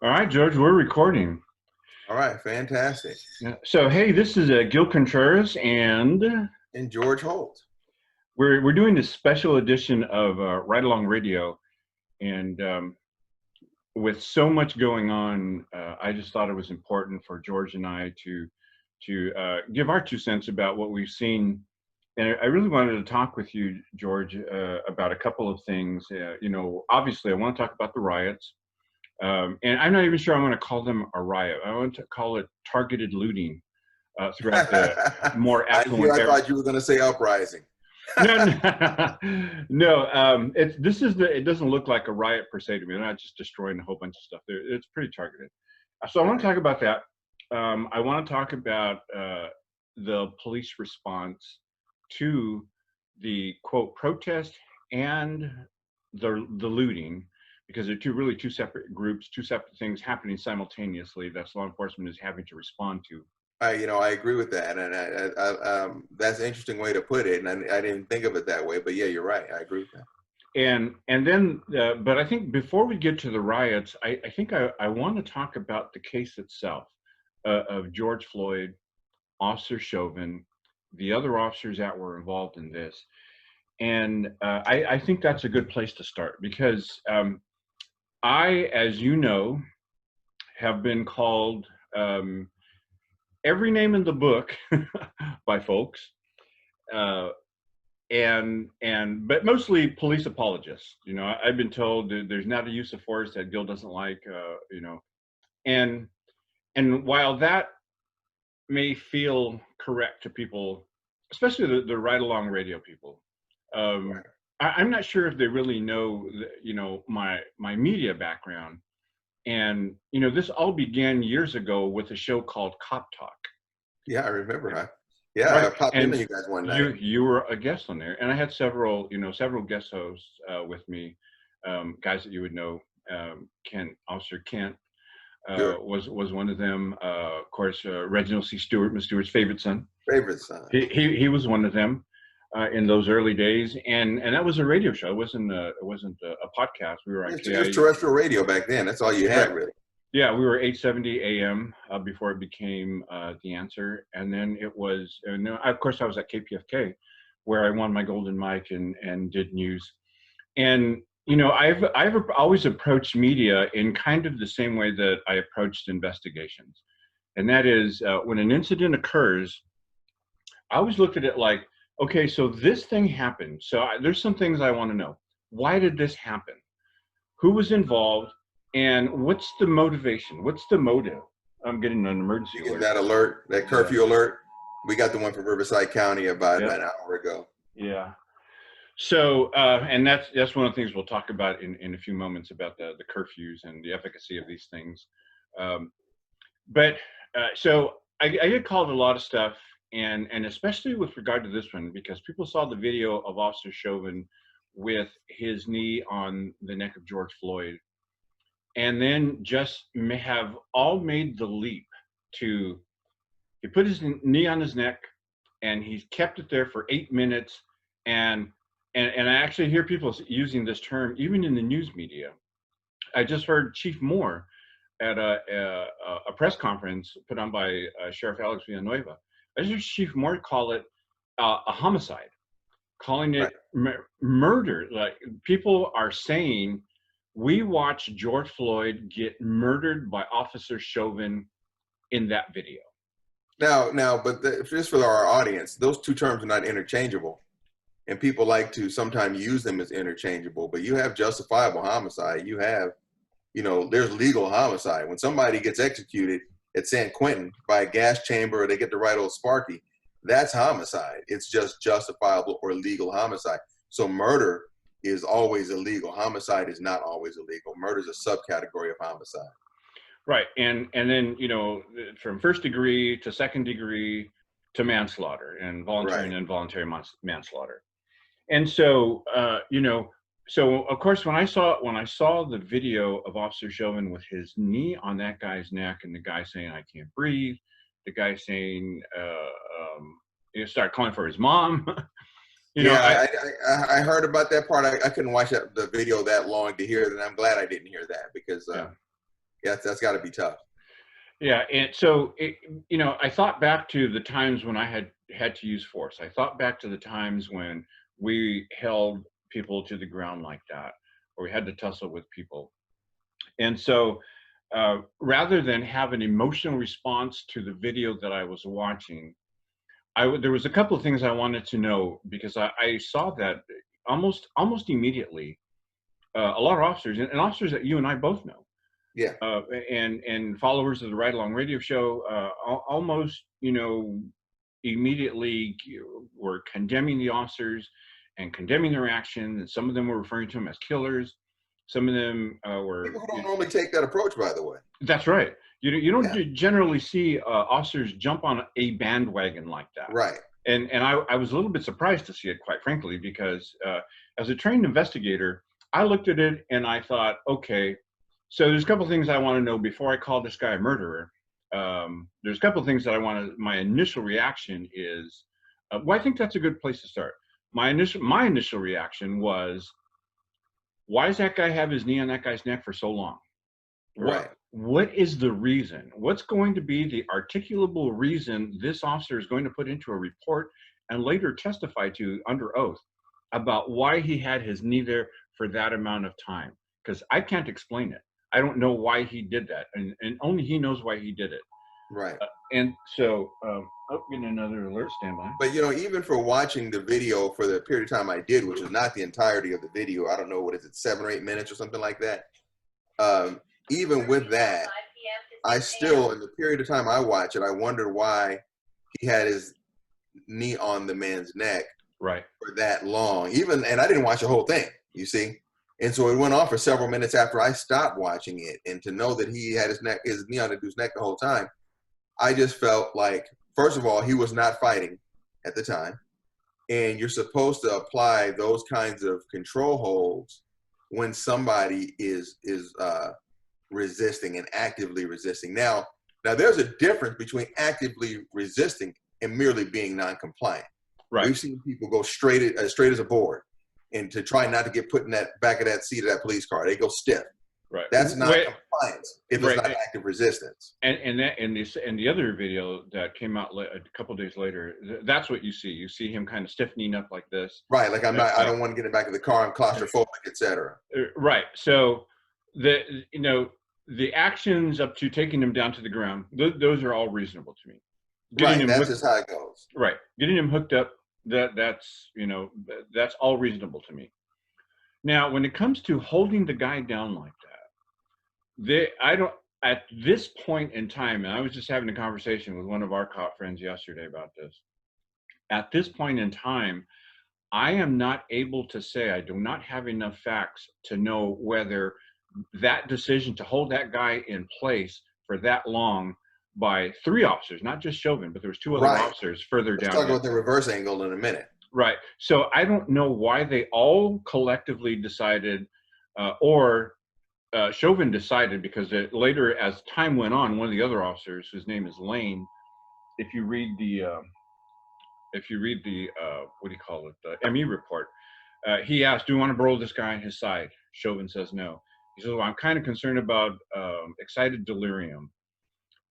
All right, George, we're recording. All right, fantastic. Yeah. So, hey, this is Gil Contreras, and And George Holt. we're doing this special edition of Ride Along Radio. And with so much going on, I just thought it was important for George and I to give our 2 cents about what we've seen. And I really wanted to talk with you, George, about a couple of things. Obviously, I want to talk about the riots. And I'm not even sure I want to call them a riot. I want to call it targeted looting throughout the more affluent I area. thought you were going to say uprising. No, no, no. It doesn't look like a riot per se to me. They're not just destroying a whole bunch of stuff. It's pretty targeted. So I want to talk about that. I want to talk about the police response to the quote protest and the looting, because they're two separate groups, two separate things happening simultaneously that law enforcement is having to respond to. I agree with that, and that's an interesting way to put it, and I didn't think of it that way, but yeah, you're right. I agree with that. And then, but I think before we get to the riots, I think I want to talk about the case itself of George Floyd, Officer Chauvin, the other officers that were involved in this. And I think that's a good place to start because I, as you know, have been called every name in the book by folks, but mostly police apologists. I've been told that there's not a use of force that Gil doesn't like. And while that may feel correct to people, especially the ride along radio people, Right. I'm not sure if they really know, my media background. And this all began years ago with a show called Cop Talk. Yeah, I remember. Yeah, I Right. popped And into you guys one night. you were a guest on there, and I had several guest hosts with me, guys that you would know. Officer Kent Sure. was one of them. Of course, Reginald C. Stewart, Miss Stewart's favorite son. Favorite son. He was one of them in those early days, and that was a radio show. It wasn't a podcast. We were on It was terrestrial radio back then. That's all you had, really. Yeah, we were 870 AM before it became The Answer, and then it was. Of course, I was at KPFK, where I won my golden mic and did news. And I've always approached media in kind of the same way that I approached investigations, and that is when an incident occurs, I always looked at it like, okay, so this thing happened. So there's some things I want to know. Why did this happen? Who was involved? And what's the motivation? What's the motive? I'm getting an emergency You get alert. that alert, that curfew alert. We got the one from Riverside County about an hour ago. Yeah. So, and that's one of the things we'll talk about in a few moments about the curfews and the efficacy of these things. So I get called a lot of stuff, and especially with regard to this one, because people saw the video of Officer Chauvin with his knee on the neck of George Floyd, and then just have all made the leap to, he put his knee on his neck and he's kept it there for 8 minutes. And I actually hear people using this term even in the news media. I just heard Chief Moore at a press conference put on by Sheriff Alex Villanueva. I just heard Chief Moore call it a homicide, calling it murder. Like, people are saying, we watched George Floyd get murdered by Officer Chauvin in that video. But just for our audience, those two terms are not interchangeable. And people like to sometimes use them as interchangeable, but you have justifiable homicide. You have, there's legal homicide. When somebody gets executed at San Quentin by a gas chamber, or they get the right old Sparky, that's homicide. It's just justifiable or legal homicide. So murder is always illegal. Homicide is not always illegal. Murder is a subcategory of homicide. Right. And then, from first degree to second degree to manslaughter and voluntary and involuntary manslaughter. And so, so of course, when I saw the video of Officer Chauvin with his knee on that guy's neck, and the guy saying, "I can't breathe," the guy saying, start calling for his mom. I heard about that part. I couldn't watch the video that long to hear that. I'm glad I didn't hear that, because Yeah, that's got to be tough. Yeah, and so you know, I thought back to the times when I had to use force. I thought back to the times when we held people to the ground like that, or we had to tussle with people. And so, rather than have an emotional response to the video that I was watching, there was a couple of things I wanted to know because I saw that almost immediately. A lot of officers and officers that you and I both know, Yeah. and followers of the Ride Along Radio Show, almost immediately were condemning the officers and condemning their action. And some of them were referring to them as killers. Some of them were. People who don't normally take that approach, by the way. That's right. You don't Yeah. generally see officers jump on a bandwagon like that. Right. And I was a little bit surprised to see it, quite frankly, because as a trained investigator, I looked at it and I thought, okay, so there's a couple things I want to know before I call this guy a murderer. There's a couple things that I want to. My initial reaction is, well, I think that's a good place to start. My initial reaction was, why does that guy have his knee on that guy's neck for so long? Right. What is the reason? What's going to be the articulable reason this officer is going to put into a report and later testify to under oath about why he had his knee there for that amount of time? Because I can't explain it. I don't know why he did that, and only he knows why he did it. Right. And so, getting another alert, standby. But you know, even for watching the video for the period of time I did, which is not the entirety of the video, I don't know, what is it, 7 or 8 minutes or something like that. Even with that, I still, in the period of time I watched it, I wondered why he had his knee on the man's neck Right. for that long. Even, and I didn't watch the whole thing, you see. And so it went on for several minutes after I stopped watching it. And to know that he had his knee on the dude's neck the whole time, I just felt like, first of all, he was not fighting at the time. And you're supposed to apply those kinds of control holds when somebody is resisting and actively resisting. Now there's a difference between actively resisting and merely being non-compliant. Right. We've seen people go straight as a board, and to try not to get put in that back of that seat of that police car, they go stiff. Right. That's not compliance if it's not active resistance. And the other video that came out a couple days later, that's what you see. You see him kind of stiffening up like this. Right. Like I don't want to get in the back of the car. I'm claustrophobic, etc. Right. So the actions up to taking him down to the ground, those are all reasonable to me. Right. That's just how it goes. Right. Getting him hooked up, that's all reasonable to me. Now, when it comes to holding the guy down like that, at this point in time, and I was just having a conversation with one of our cop friends yesterday about this. At this point in time, I am not able to say, I do not have enough facts to know whether that decision to hold that guy in place for that long by 3 officers, not just Chauvin, but there was 2 other officers further down. Let's talk about the reverse angle in a minute. Right. So I don't know why they all collectively decided, or Chauvin decided, because later, as time went on, one of the other officers, whose name is Lane, if you read the what do you call it, the ME report, he asked, "Do you want to parole this guy on his side?" Chauvin says no. He says, "Well, I'm kind of concerned about excited delirium,"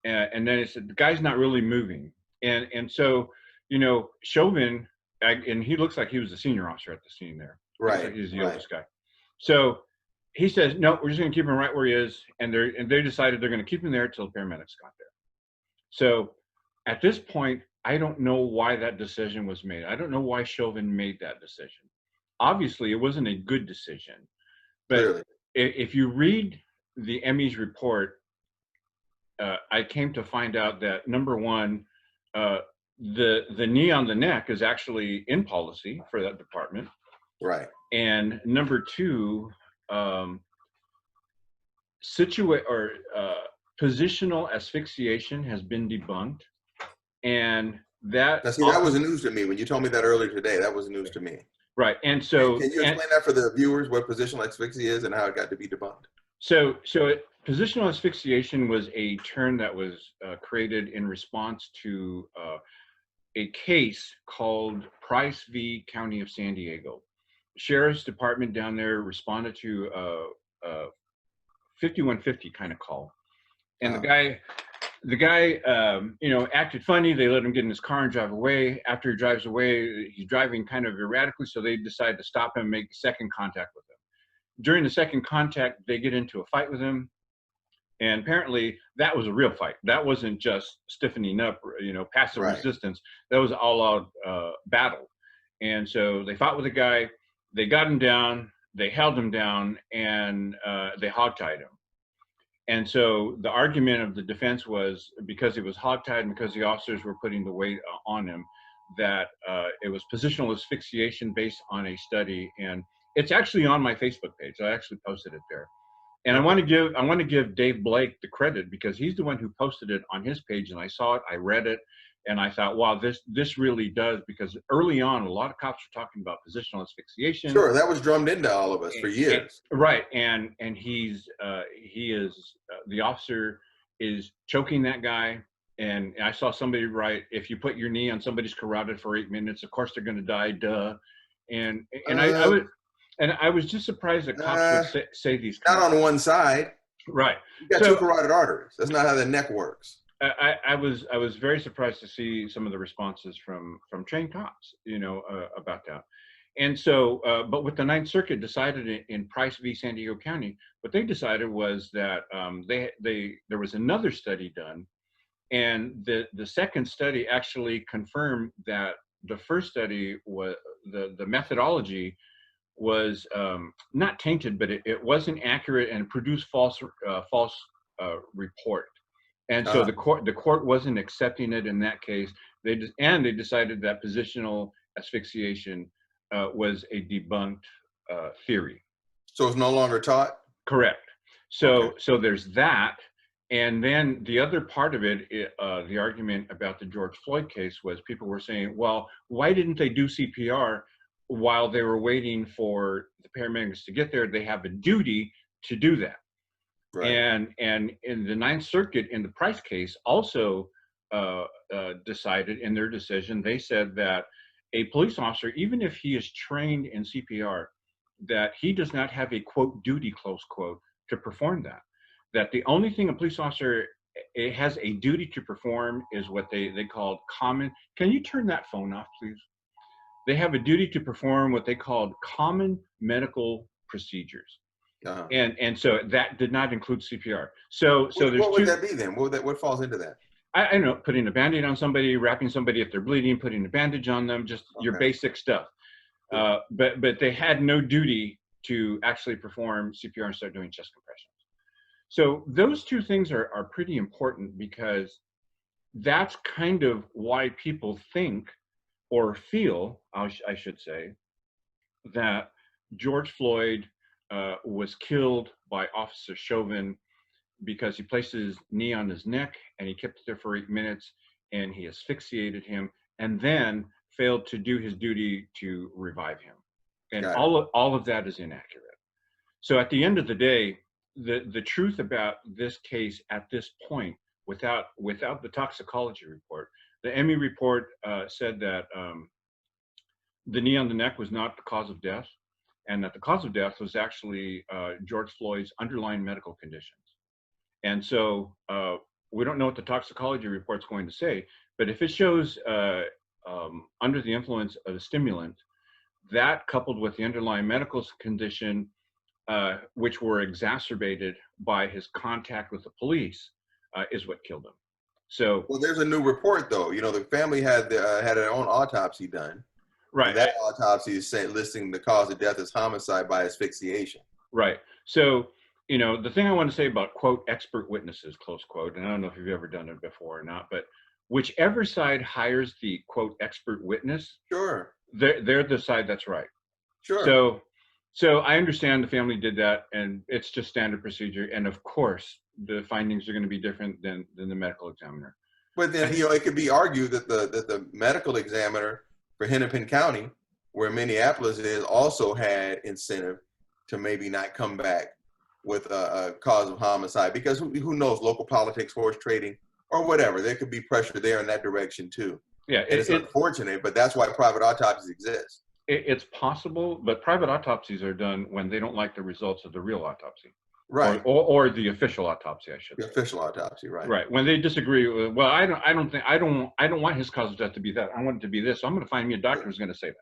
and then he said, "The guy's not really moving," and so Chauvin, and he looks like he was the senior officer at the scene there. Right. Like he's the oldest guy. So he says, "No, we're just going to keep him right where he is," and they decided they're going to keep him there until the paramedics got there. So at this point, I don't know why that decision was made. I don't know why Chauvin made that decision. Obviously, it wasn't a good decision. But clearly, if you read the ME's report, I came to find out that, number one, the knee on the neck is actually in policy for that department. Right. And number two, positional asphyxiation has been debunked, and that was news to me when you told me that earlier today. That was news to me. Right. And so, can you explain that for the viewers, what positional asphyxia is and how it got to be debunked? So positional asphyxiation was a term that was created in response to a case called Price v. County of San Diego. Sheriff's Department down there responded to a 5150 kind of call, And the guy, acted funny. They let him get in his car and drive away. After he drives away, he's driving kind of erratically, so they decide to stop him, make second contact with him. During the second contact, they get into a fight with him, and apparently that was a real fight. That wasn't just stiffening up, passive Right. resistance. That was all-out battle. And so they fought with the guy. They got him down. They held him down, and they hogtied him. And so the argument of the defense was, because he was hogtied and because the officers were putting the weight on him, that it was positional asphyxiation based on a study. And it's actually on my Facebook page. I actually posted it there. And I want to give Dave Blake the credit, because he's the one who posted it on his page, and I saw it, I read it, and I thought, wow, this really does, because early on, a lot of cops were talking about positional asphyxiation. Sure, that was drummed into all of us for years. Right, and the officer is choking that guy, and I saw somebody write, if you put your knee on somebody's carotid for 8 minutes, of course they're going to die, duh. And I was just surprised that cops would say these. Not on one side. Right. You got two carotid arteries. That's not how the neck works. I was very surprised to see some of the responses from trained cops, about that. And so, but what the Ninth Circuit decided in Price v. San Diego County, what they decided was that there was another study done, and the second study actually confirmed that the first study was the methodology was not tainted, but it wasn't accurate and produced false report. And so the court wasn't accepting it in that case. They decided that positional asphyxiation was a debunked theory. So it's no longer taught? Correct. So there's that. And then the other part of it, the argument about the George Floyd case was, people were saying, well, why didn't they do CPR while they were waiting for the paramedics to get there? They have a duty to do that. Right. And in the Ninth Circuit, in the Price case, also decided in their decision, they said that a police officer, even if he is trained in CPR, that he does not have a, quote, duty, close quote, to perform that. That the only thing a police officer has a duty to perform is what they called common. Can you turn that phone off, please? They have a duty to perform what they called common medical procedures. Uh-huh. And so that did not include CPR. So there's what would that be then? What falls into that? I don't know, putting a Band-Aid on somebody, wrapping somebody if they're bleeding, putting a bandage on them, just your basic stuff. But they had no duty to actually perform CPR and start doing chest compressions. So those two things are pretty important, because that's kind of why people think or feel, I should say, that George Floyd was killed by Officer Chauvin because he placed his knee on his neck and he kept it there for 8 minutes and he asphyxiated him and then failed to do his duty to revive him. And all of that is inaccurate. So at the end of the day, the truth about this case at this point, without the toxicology report, the Emmy report said that the knee on the neck was not the cause of death, and that the cause of death was actually George Floyd's underlying medical conditions. And so we don't know what the toxicology report's going to say, but if it shows under the influence of a stimulant, that coupled with the underlying medical condition, which were exacerbated by his contact with the police, is what killed him. So, well, there's a new report though. You know, the family had their own autopsy done. Right. And that autopsy is listing the cause of death as homicide by asphyxiation. Right. So, you know, the thing I want to say about, quote, expert witnesses, close quote, and I don't know if you've ever done it before or not, but whichever side hires the, quote, expert witness, sure, they're the side that's right. Sure. So I understand the family did that, and it's just standard procedure. And of course, the findings are going to be different than the medical examiner. But then, you know, it could be argued that the medical examiner for Hennepin County, where Minneapolis is, also had incentive to maybe not come back with a cause of homicide, because who knows, local politics, horse trading, or whatever. There could be pressure there in that direction too. Yeah, it's unfortunate, but that's why private autopsies exist. It's possible, but private autopsies are done when they don't like the results of the real autopsy. Right. or the official autopsy, I should The say. official autopsy, right. Right. When they disagree, well, I don't want his cause of death to be that. I want it to be this. So I'm going to find me a doctor Sure. who's going to say that.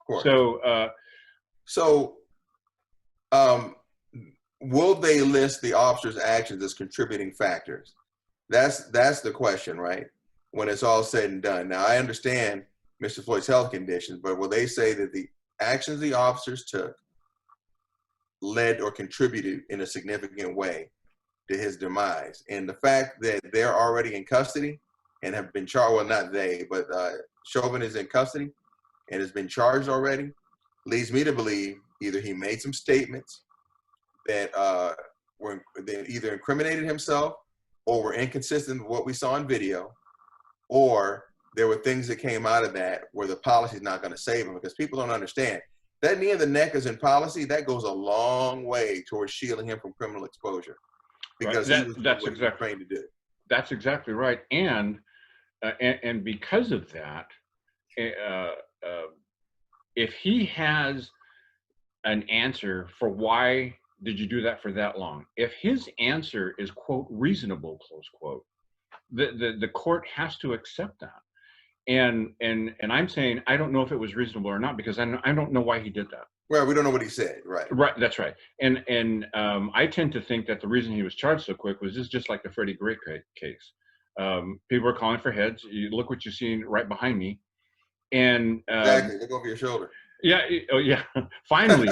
Of course. So, So, um, will they list the officer's actions as contributing factors? That's the question, right? When it's all said and done. Now, I understand Mr. Floyd's health conditions, but will they say that the actions the officers took led or contributed in a significant way to his demise? And the fact that they're already in custody and have been charged, well, not they, but Chauvin is in custody and has been charged already, leads me to believe either he made some statements that were that either incriminated himself or were inconsistent with what we saw in video, or there were things that came out of that where the policy is not going to save him, because people don't understand that knee in the neck is in policy. That goes a long way towards shielding him from criminal exposure, right. because he was doing That's what he was exactly trained to do. that's exactly right. And because of that, uh, uh, if he has an answer for why did you do that for that long, if his answer is quote reasonable close quote, the court has to accept that. And I'm saying I don't know if it was reasonable or not, because I don't know why he did that. Well, we don't know what he said, right? Right, that's right. And I tend to think that the reason he was charged so quick was just like the Freddie Gray case. People were calling for heads. You look what you're seeing right behind me, and Exactly. Look over your shoulder. yeah, oh yeah. Finally,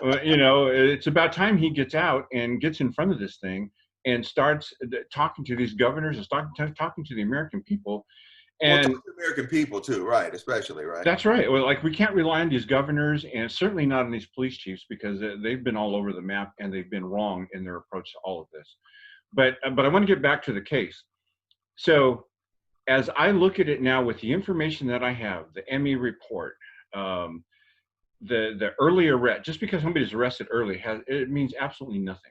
it's about time he gets out and gets in front of this thing and starts talking to these governors and talking to the American people. Well, talk And to American people too, right? Especially, right? that's right. Well, like, we can't rely on these governors, and certainly not on these police chiefs, because they've been all over the map and they've been wrong in their approach to all of this. But I want to get back to the case. So as I look at it now, with the information that I have, the ME report, um, the early arrest, just because somebody's arrested early it means absolutely nothing.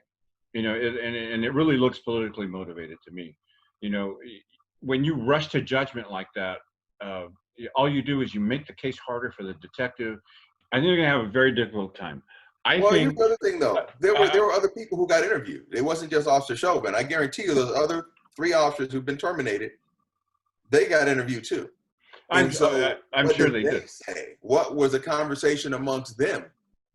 And it really looks politically motivated to me. You know, when you rush to judgment like that, uh, all you do is you make the case harder for the detective. I think they're going to have a very difficult time. I Well, here's think. the other thing, though. There Uh, were other people who got interviewed. It wasn't just Officer Chauvin. I guarantee you, those other 3 officers who've been terminated, they got interviewed too. I'm And so, I'm what sure did they they did. say? What was the conversation amongst them?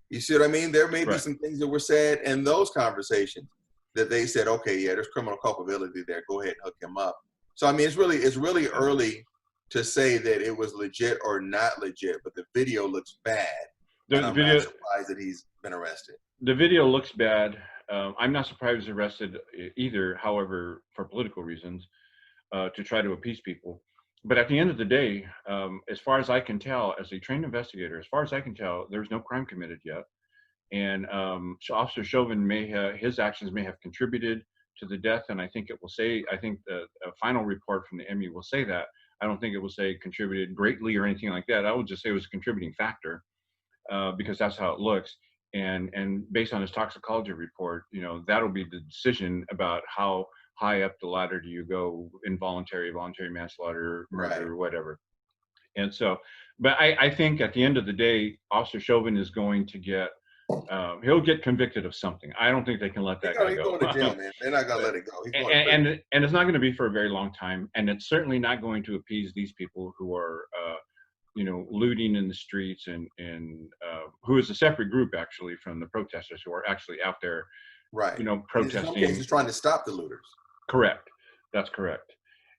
You see what I mean? There may be Right. some things that were said in those conversations that they said, okay, yeah, there's criminal culpability there. Go ahead and hook him up. So, I mean, it's really early to say that it was legit or not legit, but the video looks bad, and The I'm not video surprised that he's been arrested. the video looks bad. I'm not surprised he was arrested either. However, for political reasons, to try to appease people. But at the end of the day, as far as I can tell, as a trained investigator, as far as I can tell, there's no crime committed yet. And Officer Chauvin his actions may have contributed to the death. And I think the final report from the ME will say that. I don't think it will say contributed greatly or anything like that. I would just say it was a contributing factor, because that's how it looks. And based on his toxicology report, that'll be the decision about how high up the ladder do you go: involuntary, voluntary manslaughter, Right. murder, whatever. And so, but I think at the end of the day, Officer Chauvin is going to he'll get convicted of something. I don't think they can let that guy He's go. going to jail, man. They're not going to let it go. He's going to prison. And it's not going to be for a very long time. And it's certainly not going to appease these people who are, looting in the streets, and who is a separate group actually from the protesters who are actually out there, Right. In some protesting. cases, trying to stop the looters. Correct. That's correct.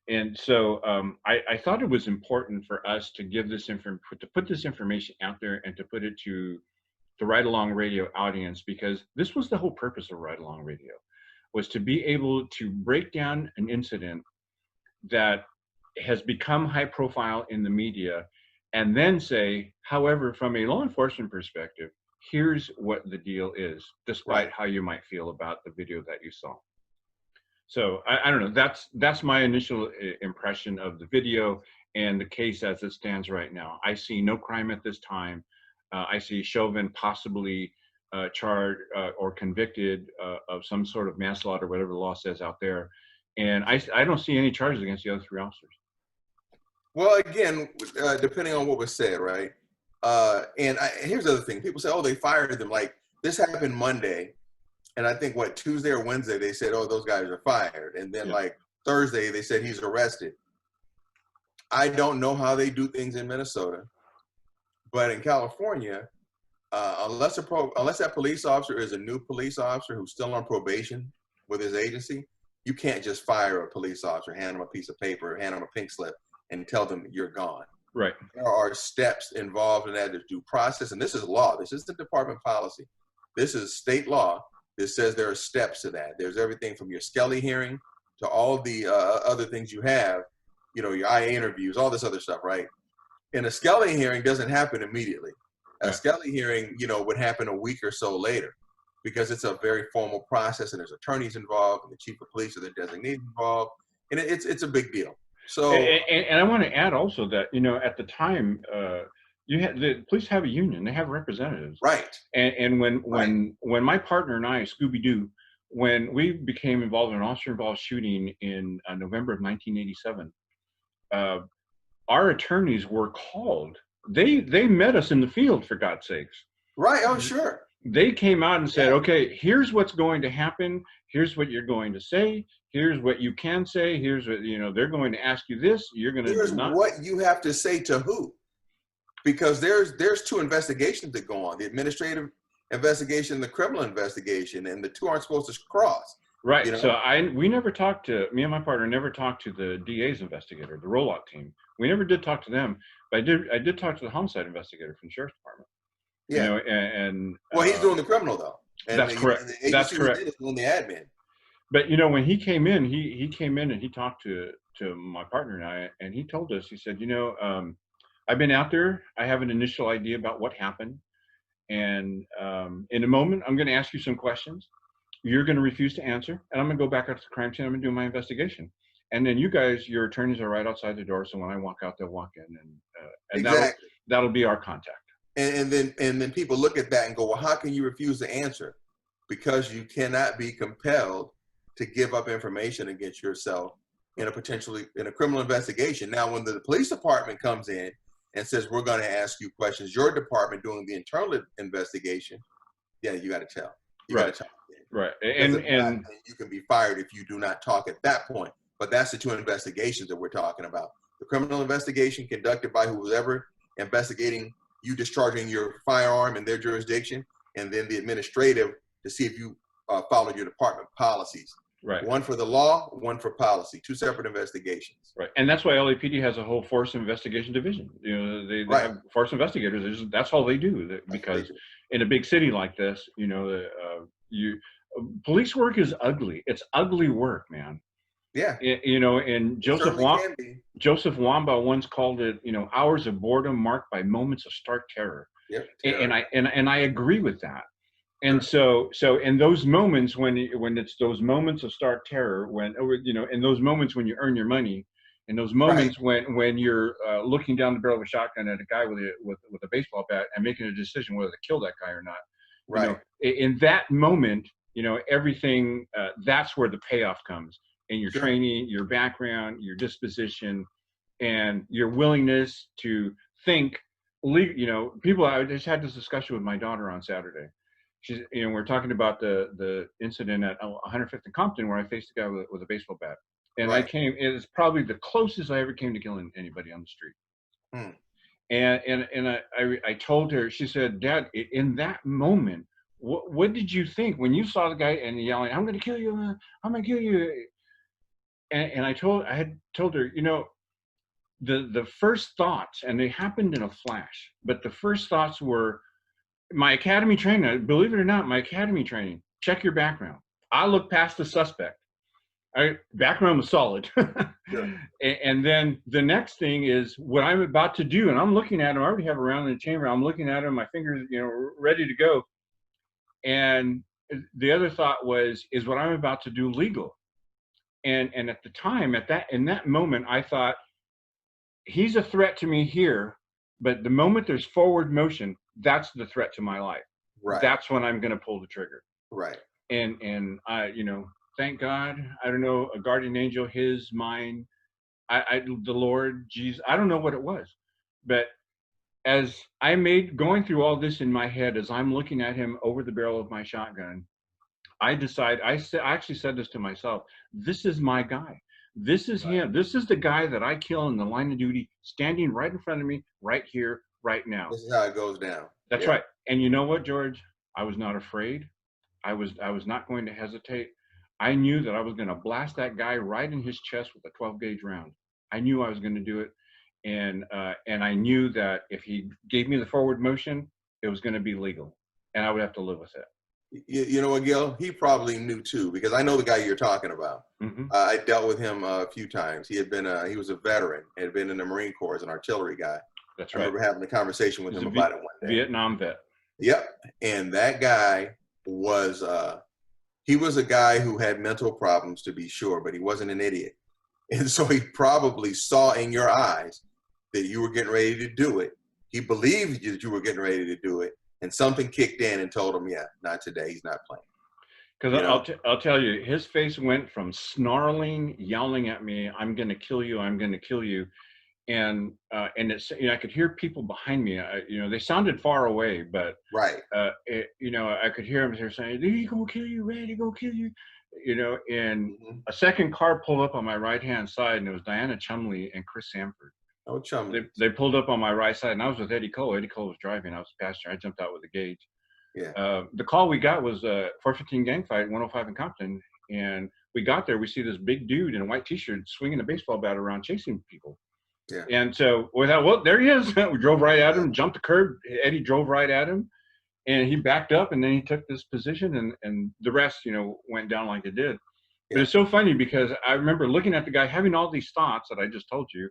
And so I thought it was important for us to give to put this information out there, and to put it to the Ride Along Radio audience, because this was the whole purpose of Ride Along Radio, was to be able to break down an incident that has become high profile in the media, and then say, however, from a law enforcement perspective, here's what the deal is, despite Right. how you might feel about the video that you saw. So I don't know. That's my initial impression of the video and the case as it stands right now. I see no crime at this time. I see Chauvin possibly charged or convicted of some sort of manslaughter, whatever the law says out there. And I don't see any charges against the other 3 officers. Well, again, depending on what was said, right? Here's the other thing. People say, oh, they fired them. Like, this happened Monday, And I think what, Tuesday or Wednesday, they said, oh, those guys are fired. And then Yeah. like Thursday, they said he's arrested. I don't know how they do things in Minnesota, but in California, unless that police officer is a new police officer who's still on probation with his agency, you can't just fire a police officer, hand him a piece of paper, hand him a pink slip, and tell them you're gone. Right. There are steps involved in that. There's due process, and this is law. This isn't department policy. This is state law that says there are steps to that. There's everything from your Skelly hearing to all the other things you have, you know, your IA interviews, all this other stuff, right? And a Skelly hearing doesn't happen immediately. A Skelly hearing, you know, would happen a week or so later because it's a very formal process and there's attorneys involved and the chief of police or the designee involved. And it's a big deal. So, and I want to add also that, you know, at the time, the police have a union, they have representatives. right. And when my partner and I, Scooby-Doo, when we became involved in an officer-involved shooting in November of 1987, our attorneys were called. They met us in the field, for God's sakes. Right. Oh, sure. They came out and said, okay, here's what's going to happen. Here's what you're going to say. Here's what you can say. Here's what, you know, they're going to ask you this. You're going to Here's what you have to say to who. Because there's two investigations that go on, the administrative investigation and the criminal investigation, and the two aren't supposed to cross. Right. You know? So me and my partner never talked to the DA's investigator, the rollout team. We never did talk to them, but I did talk to the homicide investigator from the sheriff's department. Yeah. You know, and well, he's doing the criminal though. And that's correct. That's correct. Is doing the admin. But you know, when he came in, he came in and he talked to my partner and I, and he told us, he said, you know, I've been out there. I have an initial idea about what happened, and in a moment, I'm going to ask you some questions. You're going to refuse to answer, and I'm going to go back out to the crime scene. I'm going to do my investigation, and then you guys, your attorneys, are right outside the door. So when I walk out, they'll walk in, and exactly. that'll be our contact. And then people look at that and go, well, how can you refuse to answer? Because you cannot be compelled to give up information against yourself in a criminal investigation. Now, when the police department comes in and says, we're going to ask you questions, your department doing the internal investigation, yeah, you got to tell. You got to talk. Right. And you can be fired if you do not talk at that point. But that's the two investigations that we're talking about. The criminal investigation conducted by whoever investigating you discharging your firearm in their jurisdiction, and then the administrative to see if you followed your department policies. Right. One for the law, one for policy, two separate investigations. Right. And that's why LAPD has a whole force investigation division. You know, they have force investigators. That's all they do, because in a big city like this, you know, police work is ugly. It's ugly work, man. Yeah. You know, and Joseph Wamba once called it, you know, hours of boredom marked by moments of stark terror. Yep. And I agree with that. And so in those moments when it's those moments of stark terror, when, you know, in those moments when you earn your money, in those moments when you're looking down the barrel of a shotgun at a guy with a baseball bat and making a decision whether to kill that guy or not. Right. You know, in that moment, you know, everything, that's where the payoff comes. In your training, your background, your disposition, and your willingness to think. You know, I just had this discussion with my daughter on Saturday. She's, you know, we're talking about the incident at 105th and Compton where I faced a guy with a baseball bat, and it was probably the closest I ever came to killing anybody on the street. Hmm. And I told her, she said, Dad, in that moment, what did you think when you saw the guy and yelling, "I'm going to kill you, I'm going to kill you"? And I had told her, you know, the first thoughts, and they happened in a flash, but the first thoughts were my academy training. Believe it or not, my academy training. Check your background. I look past the suspect. Background was solid. And then the next thing is what I'm about to do, and I'm looking at him. I already have a round in the chamber. I'm looking at him, my fingers, you know, ready to go. And the other thought was, is what I'm about to do legal? And at the time, in that moment, I thought, he's a threat to me here, but the moment there's forward motion, that's the threat to my life. Right. That's when I'm going to pull the trigger. Right. And I, you know, thank God, I don't know, a guardian angel, his, mine, the Lord, Jesus, I don't know what it was, but as going through all this in my head, as I'm looking at him over the barrel of my shotgun, I actually said this to myself, this is my guy. This is him. This is the guy that I kill in the line of duty, standing right in front of me, right here, right now. This is how it goes down. That's Yeah. right. And you know what, George? I was not afraid. I was not going to hesitate. I knew that I was going to blast that guy right in his chest with a 12 gauge round. I knew I was going to do it, and I knew that if he gave me the forward motion, it was going to be legal, and I would have to live with it. You know what, Gil? He probably knew too, because I know the guy you're talking about. Mm-hmm. I dealt with him a few times. He was a veteran, had been in the Marine Corps as an artillery guy. That's I right. remember having a conversation with him about it one day. Vietnam vet. Yep. And that guy was, he was a guy who had mental problems, to be sure, but he wasn't an idiot. And so he probably saw in your eyes that you were getting ready to do it. He believed that you were getting ready to do it. And something kicked in and told him, yeah, not today. He's not playing. Because I'll tell you, his face went from snarling, yelling at me, "I'm going to kill you! I'm going to kill you!" And it's, I could hear people behind me. They sounded far away, but right. I could hear him saying, "He's gonna kill you, Red! He's gonna kill you!" And a second car pulled up on my right hand side, and it was Diana Chumley and Chris Sanford. Oh, Chumley. They pulled up on my right side, and I was with Eddie Cole. Eddie Cole was driving. I was the passenger. I jumped out with a gauge. Yeah. The call we got was 415 gang fight, 105 in Compton, and we got there. We see this big dude in a white T-shirt swinging a baseball bat around, chasing people. Yeah. And so we thought, well, there he is. We drove right at him, jumped the curb. Eddie drove right at him, and he backed up, and then he took this position, and the rest, went down like it did. Yeah. But it's so funny because I remember looking at the guy, having all these thoughts that I just told you,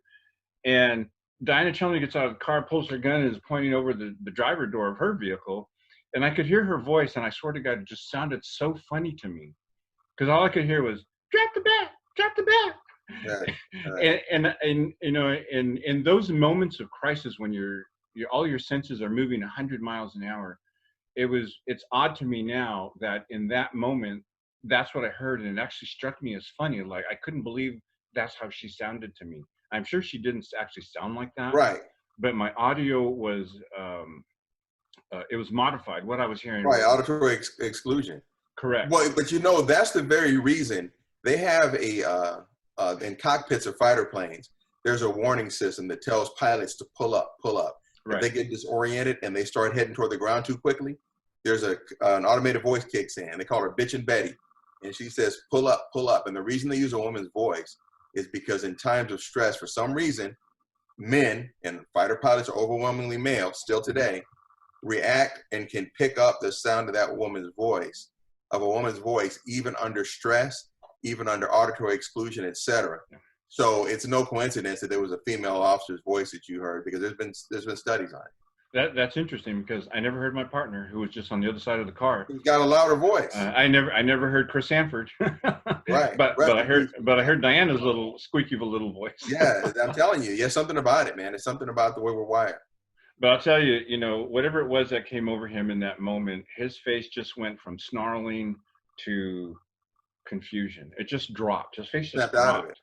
and Diana Chumley gets out of the car, pulls her gun, and is pointing over the driver door of her vehicle, and I could hear her voice, and I swear to God, it just sounded so funny to me, because all I could hear was, "Drop the bat, drop the bat." Right. And in those moments of crisis when all your senses are moving 100 miles an hour, it's odd to me now that in that moment, that's what I heard, and it actually struck me as funny. Like, I couldn't believe that's how she sounded to me. I'm sure she didn't actually sound like that, right? But my audio was it was modified. What I was hearing, right? Auditory exclusion. Correct. Well, but that's the very reason they have in cockpits of fighter planes, there's a warning system that tells pilots to pull up. Right. If they get disoriented and they start heading toward the ground too quickly, there's an automated voice kicks in. They call her Bitchin' Betty. And she says, pull up, pull up. And the reason they use a woman's voice is because in times of stress, for some reason, men, and fighter pilots are overwhelmingly male still today, react and can pick up the sound of a woman's voice, even under stress, even under auditory exclusion, etc. So it's no coincidence that there was a female officer's voice that you heard, because there's been studies on it. That's interesting, because I never heard my partner, who was just on the other side of the car. He's got a louder voice. I never heard Chris Sanford. Right. But I heard Diana's little squeaky of a little voice. Yeah, I'm telling you, something about it, man. It's something about the way we're wired. But I'll tell you, whatever it was that came over him in that moment, his face just went from snarling to confusion. It just dropped. His face just dropped.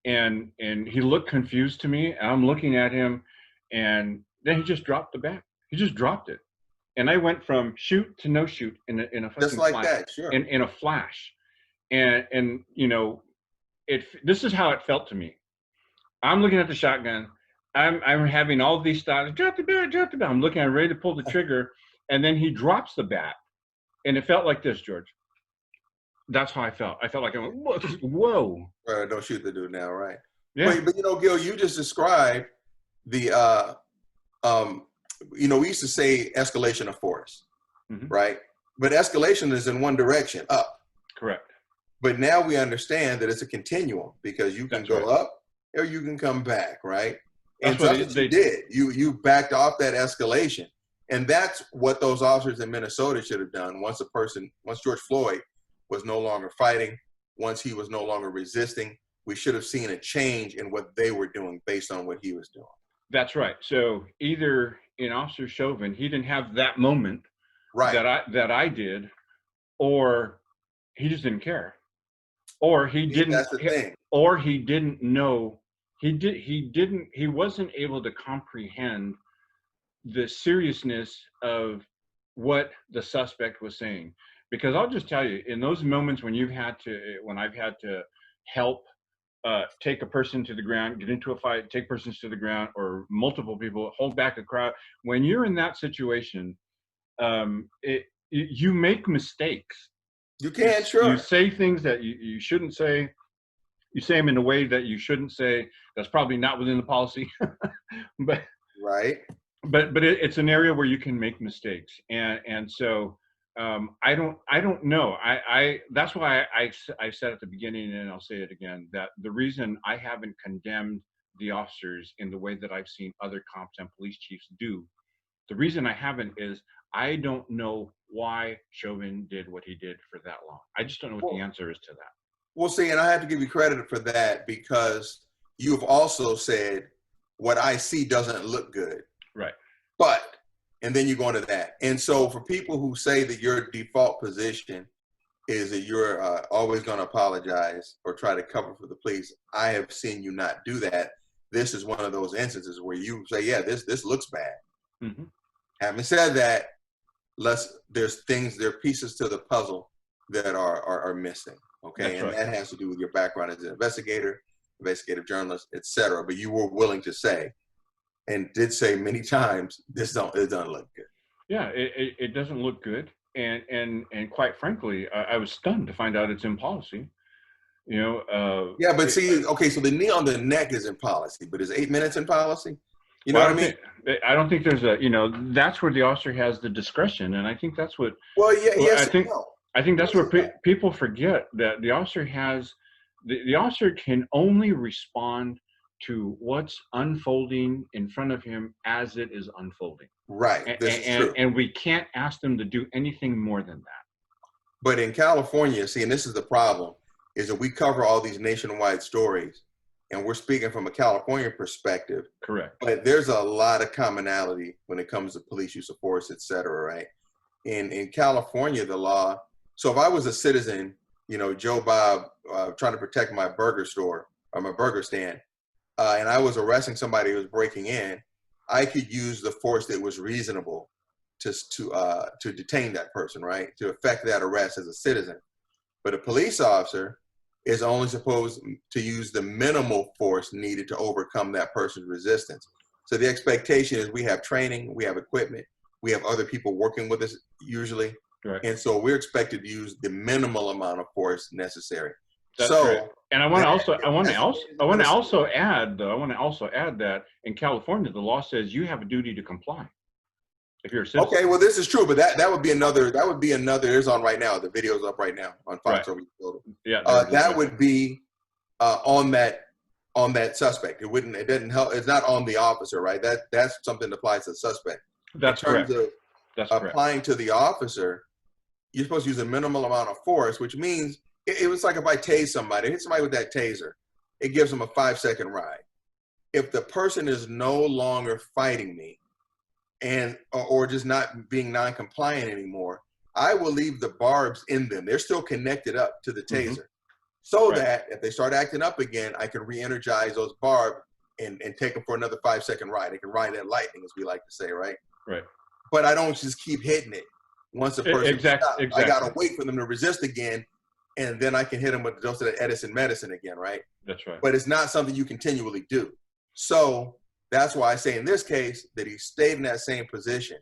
And he looked confused to me. And I'm looking at him, and then he just dropped the bat. He just dropped it. And I went from shoot to no shoot in a fucking just like flash. That, sure. In a flash. And this is how it felt to me. I'm looking at the shotgun. I'm having all these thoughts. Drop the bat, drop the bat. I'm looking. I'm ready to pull the trigger, and then he drops the bat, and it felt like this, George. That's how I felt. I felt like I went, whoa. Don't shoot the dude now, right? Yeah. But Gil, you just described the we used to say escalation of force, right? But escalation is in one direction, up. Correct. But now we understand that it's a continuum, because you can go up or you can come back, right? And that's what you did. You backed off that escalation. And that's what those officers in Minnesota should have done once George Floyd was no longer fighting, once he was no longer resisting. We should have seen a change in what they were doing based on what he was doing. That's right. So either in Officer Chauvin, he didn't have that moment right. that I did, or he just didn't care. Or he didn't. That's the thing. Or he didn't know. He wasn't able to comprehend the seriousness of what the suspect was saying. Because I'll just tell you, in those moments when I've had to help take a person to the ground, get into a fight, take persons to the ground, or multiple people, hold back a crowd. When you're in that situation, you make mistakes. You can, You sure. say things that you shouldn't say. You say them in a way that you shouldn't say. That's probably not within the policy. but Right. it's an area where you can make mistakes, and so I don't know. That's why I said at the beginning, and I'll say it again, that the reason I haven't condemned the officers in the way that I've seen other cops and police chiefs do, the reason I haven't is I don't know why Chauvin did what he did for that long. I just don't know what the Well, answer is to that. we'll see, and I have to give you credit for that because you've also said what I see doesn't look good. Right. But, and then you go into that. And so for people who say that your default position is that you're always going to apologize or try to cover for the police, I have seen you not do that. This is one of those instances where you say, yeah, this looks bad. Mm-hmm. Having said that, there are pieces to the puzzle that are missing. Okay. That's And right. that has to do with your background as an investigator, investigative journalist, etc. But you were willing to say, and did say many times, it doesn't look good. Yeah, it doesn't look good, and quite frankly, I was stunned to find out it's in policy. You know. Yeah, but see, okay, so the knee on the neck is in policy, but is 8 minutes in policy? You know Well, what I mean? I don't think there's a, that's where the officer has the discretion, and I think that's what. Well, yeah, Well, yes and no. I think that's where people forget that the officer has, the officer can only respond to what's unfolding in front of him as it is unfolding. Right, this is true. And we can't ask them to do anything more than that. But in California, see, and this is the problem, is that we cover all these nationwide stories, and we're speaking from a California perspective. Correct. But there's a lot of commonality when it comes to police use of force, et cetera, right? In California, the law, so if I was a citizen, Joe Bob, trying to protect my burger store or my burger stand, and I was arresting somebody who was breaking in, I could use the force that was reasonable to detain that person, right? To effect that arrest as a citizen. But a police officer is only supposed to use the minimal force needed to overcome that person's resistance. So the expectation is we have training, we have equipment, we have other people working with us usually. Right. And so we're expected to use the minimal amount of force necessary. That's correct. And I want to also add that in California, the law says you have a duty to comply if you're a citizen. Okay, well, this is true, but that would be another. It's on right now. The video's up right now on Fox. Right. Yeah, that would be on that suspect. It doesn't help. It's not on the officer, right? That's something that applies to the suspect. That's correct. In terms of applying to the officer, you're supposed to use a minimal amount of force, which means it was like if I tase somebody, hit somebody with that taser, it gives them a 5-second ride. If the person is no longer fighting me, or just not being non-compliant anymore, I will leave the barbs in them. They're still connected up to the taser, so that if they start acting up again, I can re-energize those barbs and take them for another 5-second ride. I can ride that lightning, as we like to say, right? Right. But I don't just keep hitting it once the person stops. Exactly. I gotta wait for them to resist again, and then I can hit them with the dose of the Edison medicine again, right? That's right. But it's not something you continually do. So that's why I say in this case that he stayed in that same position.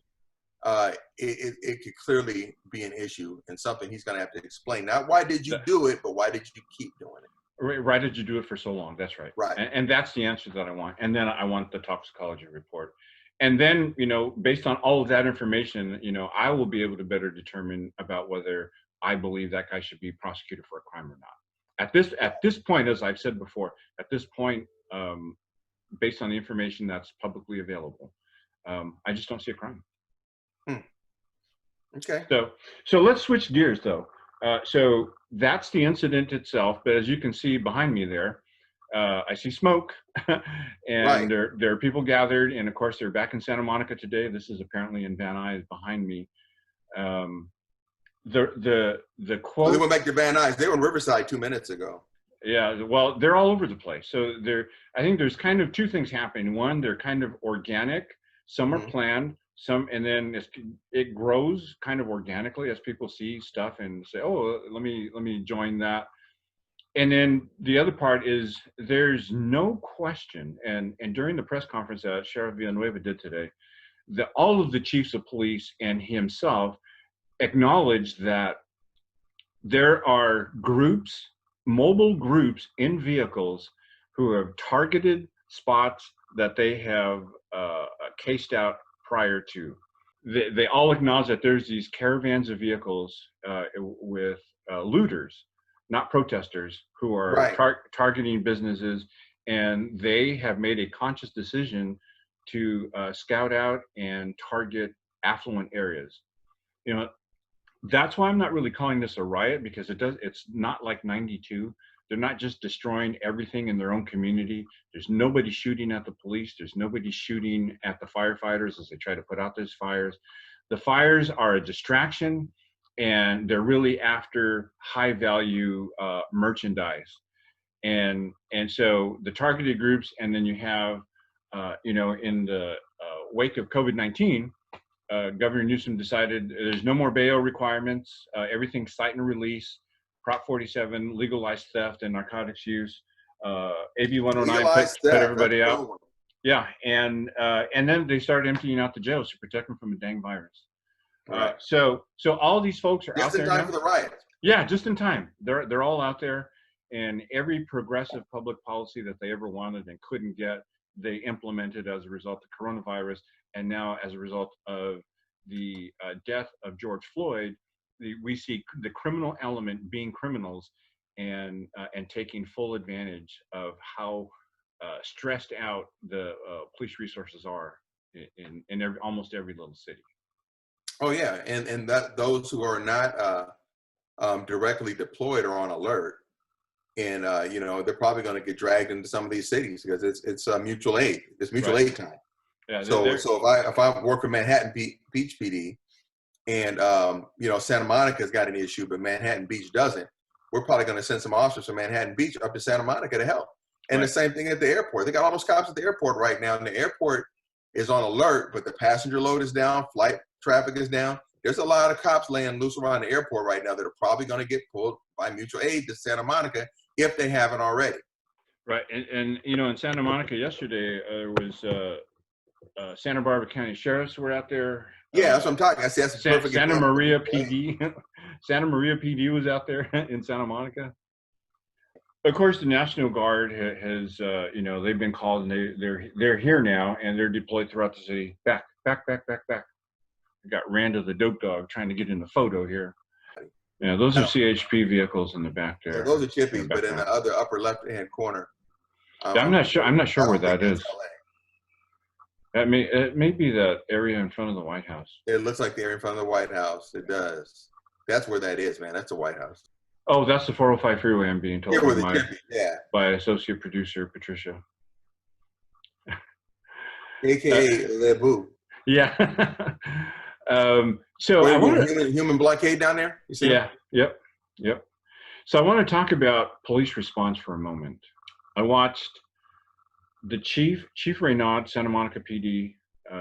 It could clearly be an issue and something he's going to have to explain. Not why did you do it, but why did you keep doing it? Why did you do it for so long? That's right. Right. And that's the answer that I want. And then I want the toxicology report. And then, based on all of that information, I will be able to better determine about whether I believe that guy should be prosecuted for a crime or not. At this point, as I've said before, based on the information that's publicly available, I just don't see a crime. Okay. So let's switch gears, though. So that's the incident itself. But as you can see behind me there, I see smoke, and there are people gathered. And of course, they're back in Santa Monica today. This is apparently in Van Nuys behind me. The quote. Well, they went back to Van Nuys. They were in Riverside 2 minutes ago. Yeah, well, they're all over the place. So I think there's kind of two things happening. One, they're kind of organic. Some are planned. and then it grows kind of organically as people see stuff and say, oh, let me join that. And then the other part is there's no question, and during the press conference that Sheriff Villanueva did today, that all of the chiefs of police and himself acknowledged that there are groups, mobile groups in vehicles who have targeted spots that they have cased out prior to. They all acknowledge that there's these caravans of vehicles with looters, not protesters, who are Right. targeting businesses, and they have made a conscious decision to scout out and target affluent areas. You know, that's why I'm not really calling this a riot, because it's not like 92. They're not just destroying everything in their own community. There's nobody shooting at the police. There's nobody shooting at the firefighters as they try to put out those fires. The fires are a distraction, and they're really after high value merchandise. And so the targeted groups, and then you have in the wake of COVID-19, Governor Newsom decided there's no more bail requirements. Everything's cite and release. Prop 47 legalized theft and narcotics use. AB 109 Legalized put theft. That's everybody a out. good one. Yeah, and then they started emptying out the jails to protect them from a dang virus. Right. So all these folks are Just out in there time now. for the riot. Yeah, just in time. They're all out there, and every progressive public policy that they ever wanted and couldn't get, they implemented as a result of coronavirus, and now as a result of the death of George Floyd, we see the criminal element being criminals, and taking full advantage of how stressed out the police resources are in almost every little city. Oh yeah, and that those who are not directly deployed are on alert, and they're probably going to get dragged into some of these cities because it's mutual aid. It's mutual Right. aid time. Yeah, So if I work for Manhattan Beach PD, and Santa Monica's got an issue, but Manhattan Beach doesn't, we're probably going to send some officers from Manhattan Beach up to Santa Monica to help. And right. The same thing at the airport. They got all those cops at the airport right now, and the airport is on alert, but the passenger load is down, flight traffic is down. There's a lot of cops laying loose around the airport right now that are probably going to get pulled by mutual aid to Santa Monica if they haven't already. Right, and in Santa Monica yesterday, there was Santa Barbara County Sheriffs were out there. Yeah, that's what I'm talking. I see that's a perfect Santa example. Maria PD, Santa Maria PD was out there in Santa Monica. Of course, the National Guard has, they've been called, and they're here now, and they're deployed throughout the city. Back. I got Randa the dope dog trying to get in the photo here. Yeah, those are CHP vehicles in the back there. Yeah, those are chippies, but in the other upper left-hand corner. I'm not sure where that is. It may be that area in front of the White House. It looks like the area in front of the White House. It does. That's where that is, man. That's the White House. Oh, that's the 405 freeway, I'm being told by associate producer Patricia. AKA Lebu. Yeah. So I I want human blockade down there. You see? Yeah. Yep. So I want to talk about police response for a moment. I watched the Chief Reynaud, Santa Monica PD,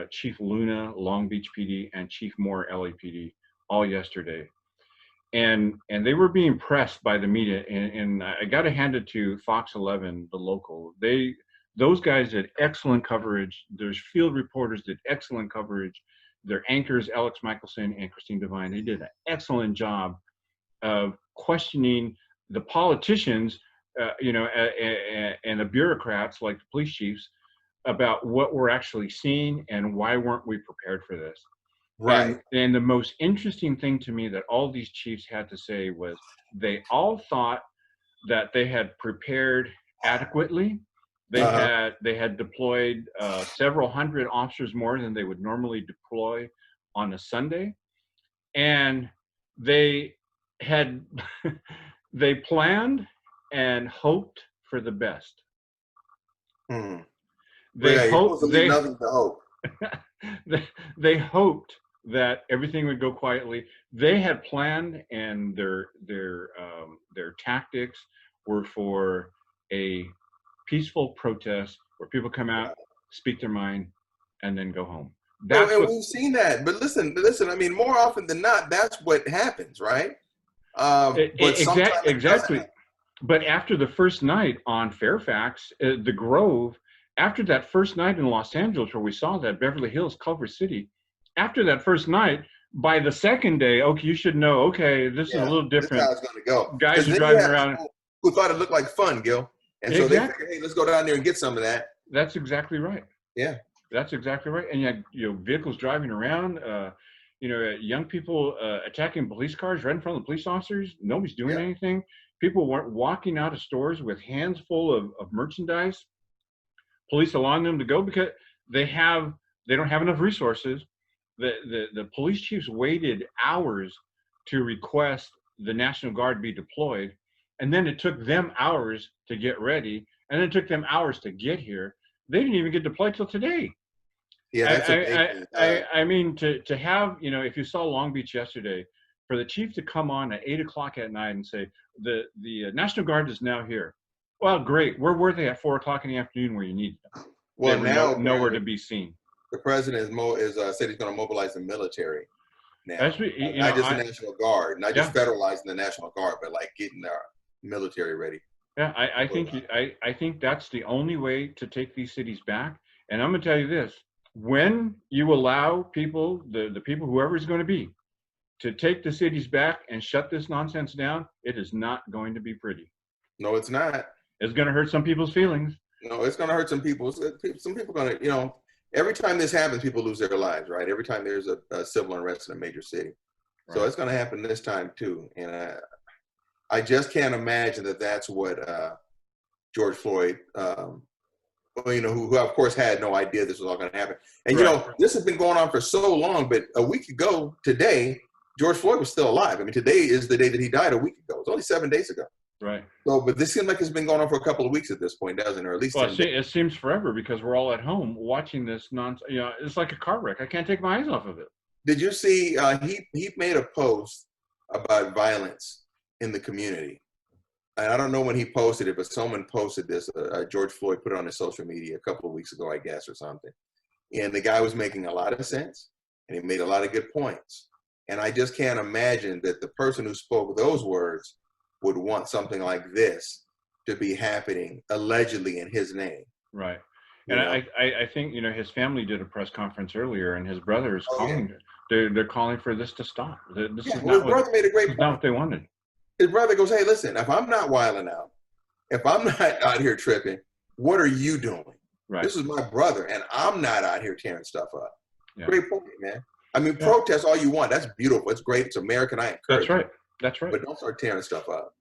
Chief Luna, Long Beach PD, and Chief Moore, LAPD, all yesterday. And they were being pressed by the media, and I got to hand it to Fox 11, the local. Those guys did excellent coverage. There's field reporters did excellent coverage. Their anchors, Alex Michelson and Christine Devine, they did an excellent job of questioning the politicians, and the bureaucrats like the police chiefs about what we're actually seeing and why weren't we prepared for this. Right. And the most interesting thing to me that all these chiefs had to say was they all thought that they had prepared adequately. They had deployed several hundred officers more than they would normally deploy on a Sunday, and they had they planned and hoped for the best. They hoped nothing to hope. they hoped that everything would go quietly. They had planned, and their tactics were for a peaceful protest where people come out, speak their mind, and then go home. That's And what we've seen that. But listen. I mean, more often than not, that's what happens, right? But sometimes it doesn't exactly. happen. But after the first night on Fairfax, the Grove, after that first night in Los Angeles where we saw that Beverly Hills, Culver City, after that first night, by the second day, okay, you should know, okay, this is a Yeah, little this is different. how it's going to go. Guys Because are then you driving have around. people who thought it looked like fun, Gil, and so they Exactly. figured, hey, let's go down there and get some of that. That's exactly right. Yeah. That's exactly right. And you know, vehicles driving around, young people attacking police cars right in front of the police officers. Nobody's doing Yeah. anything. People weren't walking out of stores with hands full of merchandise. Police allowing them to go because they don't have enough resources. The police chiefs waited hours to request the National Guard be deployed, and then it took them hours to get ready, and then it took them hours to get here. They didn't even get deployed till today. Yeah, that's amazing. I mean, to have, if you saw Long Beach yesterday, for the chief to come on at 8 o'clock at night and say the National Guard is now here. Well, great. Where were they at 4 o'clock in the afternoon where you needed them? They Well, were now nowhere apparently to be seen. the president is said he's going to mobilize the military now, That's what, not just the National Guard, not just yeah, federalizing the National Guard, but like getting our military ready. yeah. I think that's the only way to take these cities back. And I'm gonna tell you this: when you allow people, the people, whoever is going to be, to take the cities back and shut this nonsense down, it is not going to be pretty. No, it's not. It's going to hurt some people's feelings. No, it's going to hurt some people. Some people are going to, every time this happens, people lose their lives, right? Every time there's a civil unrest in a major city. Right. So it's going to happen this time too. And I just can't imagine that that's what George Floyd, who of course had no idea this was all going to happen. And, this has been going on for so long, but a week ago today, George Floyd was still alive. I mean, today is the day that he died a week ago. It's only 7 days ago. Right. So, but this seems like it's been going on for a couple of weeks at this point, doesn't it? Or at least it seems forever because we're all at home watching this nonsense. It's like a car wreck. I can't take my eyes off of it. Did you see he made a post about violence in the community? And I don't know when he posted it, but someone posted this. George Floyd put it on his social media a couple of weeks ago, I guess, or something. And the guy was making a lot of sense, and he made a lot of good points. And I just can't imagine that the person who spoke those words would want something like this to be happening allegedly in his name. Right. And I think, his family did a press conference earlier, and his brother is calling. Yeah. They're calling for this to stop. This is his brother made a great point. Not what they wanted. His brother goes, hey, listen, if I'm not wilding out, if I'm not out here tripping, what are you doing? Right. This is my brother, and I'm not out here tearing stuff up. Yeah. Great point, man. I mean, protest all you want. That's beautiful. It's great. It's American. I encourage That's right. That's right. But don't start tearing stuff up.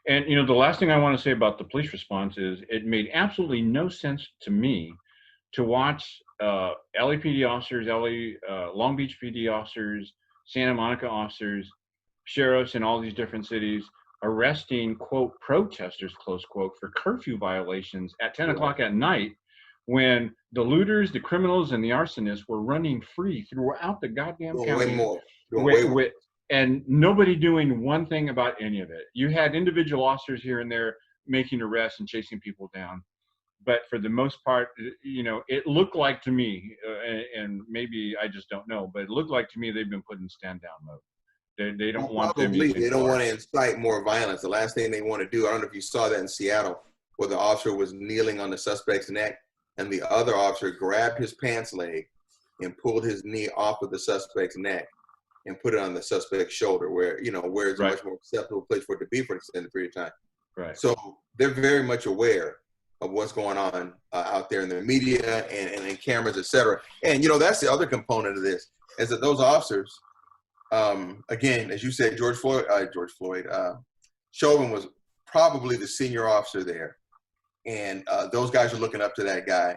And, the last thing I want to say about the police response is it made absolutely no sense to me to watch LAPD officers, Long Beach PD officers, Santa Monica officers, sheriffs in all these different cities arresting, quote, protesters, close quote, for curfew violations at 10 o'clock at night when the looters, the criminals, and the arsonists were running free throughout the goddamn county. Way more. And nobody doing one thing about any of it. You had individual officers here and there making arrests and chasing people down. But for the most part, it looked like to me, and maybe I just don't know, but it looked like to me they've been put in stand down mode. They don't want them using They don't want to incite more violence. The last thing they want to do, I don't know if you saw that in Seattle, where the officer was kneeling on the suspect's neck and the other officer grabbed his pants leg and pulled his knee off of the suspect's neck and put it on the suspect's shoulder where it's a much more acceptable place for it to be for an extended period of time. Right. So they're very much aware of what's going on out there in the media and in cameras, et cetera. And, that's the other component of this is that those officers, again, as you said, Chauvin was probably the senior officer there. And those guys are looking up to that guy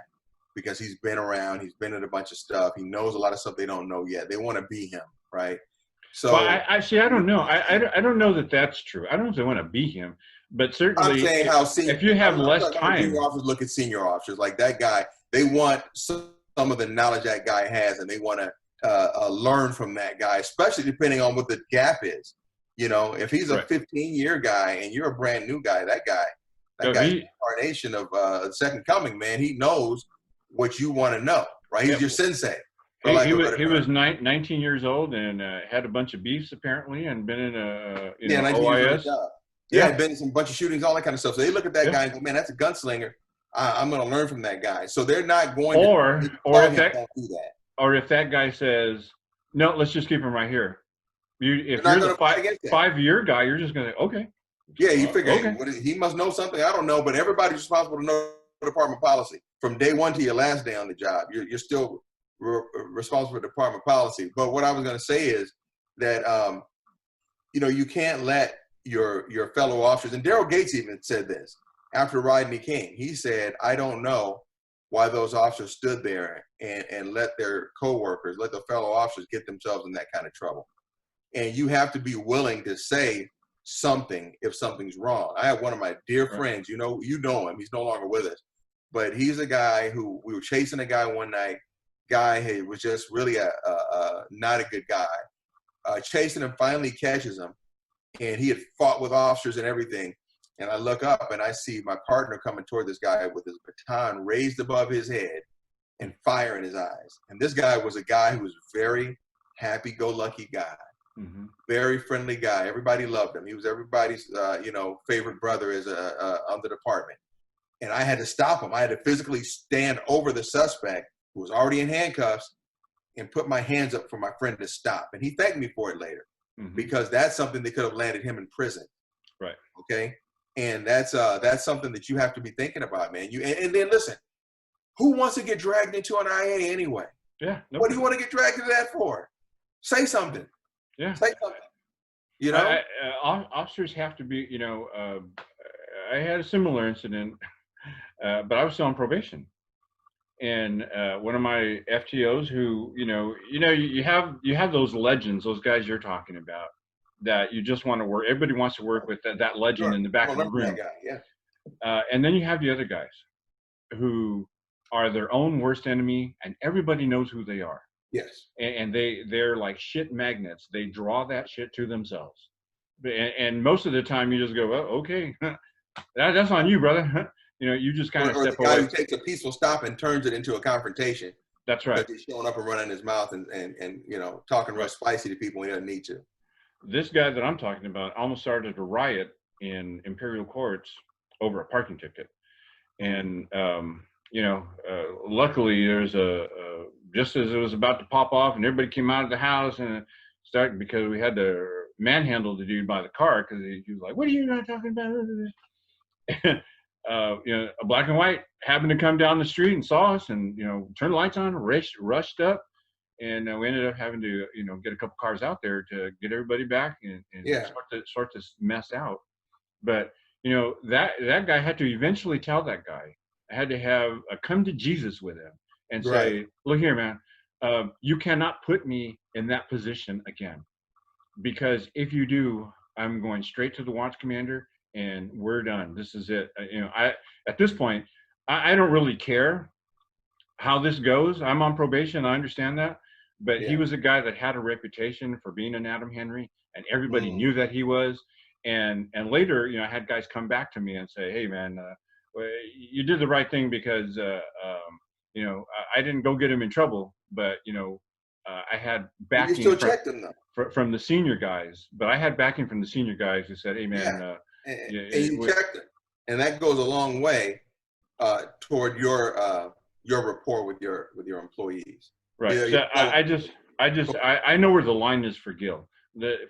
because he's been around, he's been in a bunch of stuff. He knows a lot of stuff they don't know yet. They want to be him, right? So well, I don't know. I don't know that that's true. I don't know if they want to be him, but certainly I'm saying if you have less time. Junior officers look at senior officers like that guy. They want some of the knowledge that guy has, and they want to learn from that guy, especially depending on what the gap is. If he's a 15-year guy and you're a brand new guy, that guy's the incarnation of the second coming, man. He knows what you want to know, right? He's your sensei. for lack of a better He was term. 19 years old and had a bunch of beefs apparently, and been in a Yeah, 19 years on the OIS. job. Yeah, Yeah, had been in some bunch of shootings, all that kind of stuff. So they look at that yeah. guy and go, man, that's a gunslinger. I'm going to learn from that guy. So they're not going to Or tell him don't do that. or if that guy says, no, let's just keep him right here. They're If not you're going the to fight against that. 5-year guy, you're just gonna okay. Yeah, you figure, okay. hey, he must know something. I don't know, but everybody's responsible to know department policy from day one to your last day on the job. You're still responsible for department policy. But what I was going to say is that you can't let your fellow officers, and Daryl Gates even said this after Rodney King. He said, I don't know why those officers stood there and let their coworkers, let their fellow officers get themselves in that kind of trouble. And you have to be willing to say something if something's wrong. I have one of my dear friends, you know him, he's no longer with us, but he's a guy who, we were chasing a guy one night. Guy was just really not a good guy. Chasing him, finally catches him, and he had fought with officers and everything. And I look up and I see my partner coming toward this guy with his baton raised above his head and fire in his eyes. And this guy was a guy who was very happy-go-lucky guy, very friendly guy. Everybody loved him. He was everybody's, favorite brother on the department. And I had to stop him. I had to physically stand over the suspect who was already in handcuffs and put my hands up for my friend to stop. And he thanked me for it later, because that's something that could have landed him in prison. Right. Okay. And that's something that you have to be thinking about, man. And then listen, who wants to get dragged into an IA anyway? Yeah. What do you want to get dragged into that for? Say something. Yeah. Say something. Officers have to be, I had a similar incident, but I was still on probation. And one of my FTOs who, you have those legends, those guys you're talking about, that you just want to work. Everybody wants to work with that legend in the back of the room. Yeah. And then you have the other guys who are their own worst enemy, and everybody knows who they are. Yes. And they're like shit magnets. They draw that shit to themselves. And most of the time you just go, oh, okay, that's on you, brother. You just kind of step away. Or the guy who takes a peaceful stop and turns it into a confrontation. That's right. Because he's showing up and running his mouth and talking real spicy to people when he doesn't need to. This guy that I'm talking about almost started a riot in Imperial Courts over a parking ticket. And, luckily there's just as it was about to pop off and everybody came out of the house and started, because we had to manhandle the dude by the car because he was like, what are you not talking about? A black and white happened to come down the street and saw us and, turned the lights on, rushed up. And we ended up having to, get a couple cars out there to get everybody back and sort this mess out. But, that guy had to eventually tell that guy. I had to have a come to Jesus with him and say, look here, man, you cannot put me in that position again. Because if you do, I'm going straight to the watch commander and we're done. This is it. At this point, I don't really care how this goes. I'm on probation. I understand that. But he was a guy that had a reputation for being an Adam Henry, and everybody knew that he was. And later, I had guys come back to me and say, hey, man, you did the right thing because, I didn't go get him in trouble, but, I had backing. You still checked him, though. From the senior guys. But I had backing from the senior guys who said, hey, man. And you checked him. And that goes a long way toward your rapport with your employees. Right. So I know where the line is for Gil.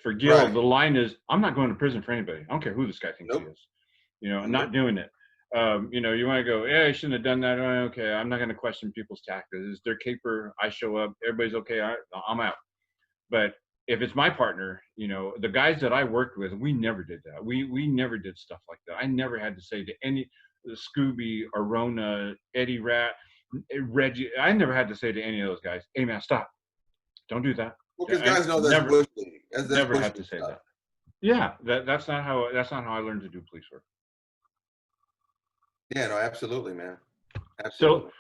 For Gil, the line is, I'm not going to prison for anybody. I don't care who this guy thinks he is. I'm not doing it. You want to go, yeah, I shouldn't have done that. Oh, okay, I'm not going to question people's tactics. It's their caper. I show up. Everybody's okay. I'm out. But if it's my partner, the guys that I worked with, we never did that. We never did stuff like that. I never had to say to any Scooby, Arona, Eddie Rat, Reggie. I never had to say to any of those guys, hey, man, stop. Don't do that. Well, because guys know that's bush league. Never had to say that. Yeah, that's not how I learned to do police work. Yeah, no, absolutely, man. Absolutely.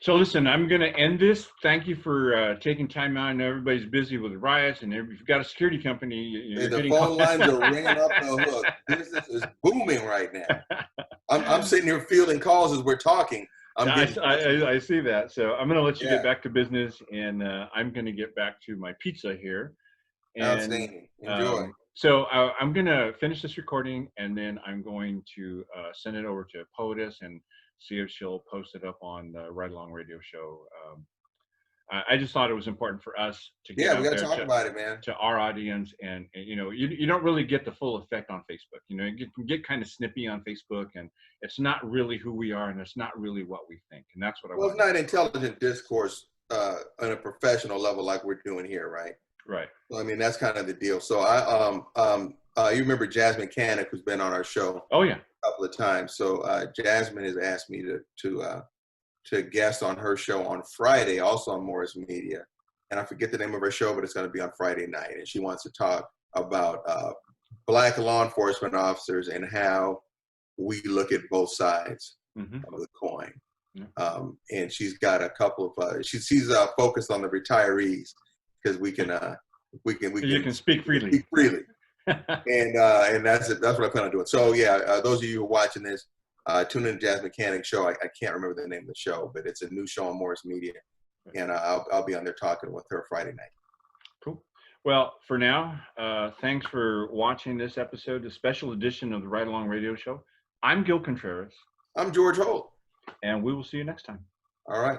So listen, I'm going to end this. Thank you for taking time out. I know everybody's busy with riots, and if you've got a security company, the phone lines are ringing up the hook. Business is booming right now. I'm sitting here fielding calls as we're talking. I'm getting I see that. So I'm going to let you yeah, get back to business, and I'm going to get back to my pizza here. And outstanding. Enjoy. so I'm going to finish this recording, and then I'm going to send it over to POTUS and see if she'll post it up on the Ride Along Radio Show. I just thought it was important for us to get Yeah, we out got to there talk about it, man. to our audience, and you know, you don't really get the full effect on Facebook. You know, you can get kind of snippy on Facebook, and it's not really who we are, and it's not really what we think, and that's what I Well, want it's to not do. intelligent discourse on a professional level like we're doing here, right? Right. So, I mean, that's kind of the deal. So you remember Jasmine Canick, who's been on our show Oh yeah. a couple of times. So Jasmine has asked me to guest on her show on Friday, also on Morris Media. And I forget the name of her show, but it's going to be on Friday night. And she wants to talk about Black law enforcement officers and how we look at both sides Mm-hmm. of the coin. Yeah. And she's got a couple of she's focused on the retirees because we can You can speak freely. speak freely. And that's it. That's what I plan on doing. So yeah, those of you who are watching this, tune in to Jazz Mechanic show. I can't remember the name of the show, but it's a new show on Morris Media, and I'll be on there talking with her Friday night. Cool. Well, for now, thanks for watching this episode, the special edition of the Ride Along Radio Show. I'm Gil Contreras. I'm George Holt. And we will see you next time. All right.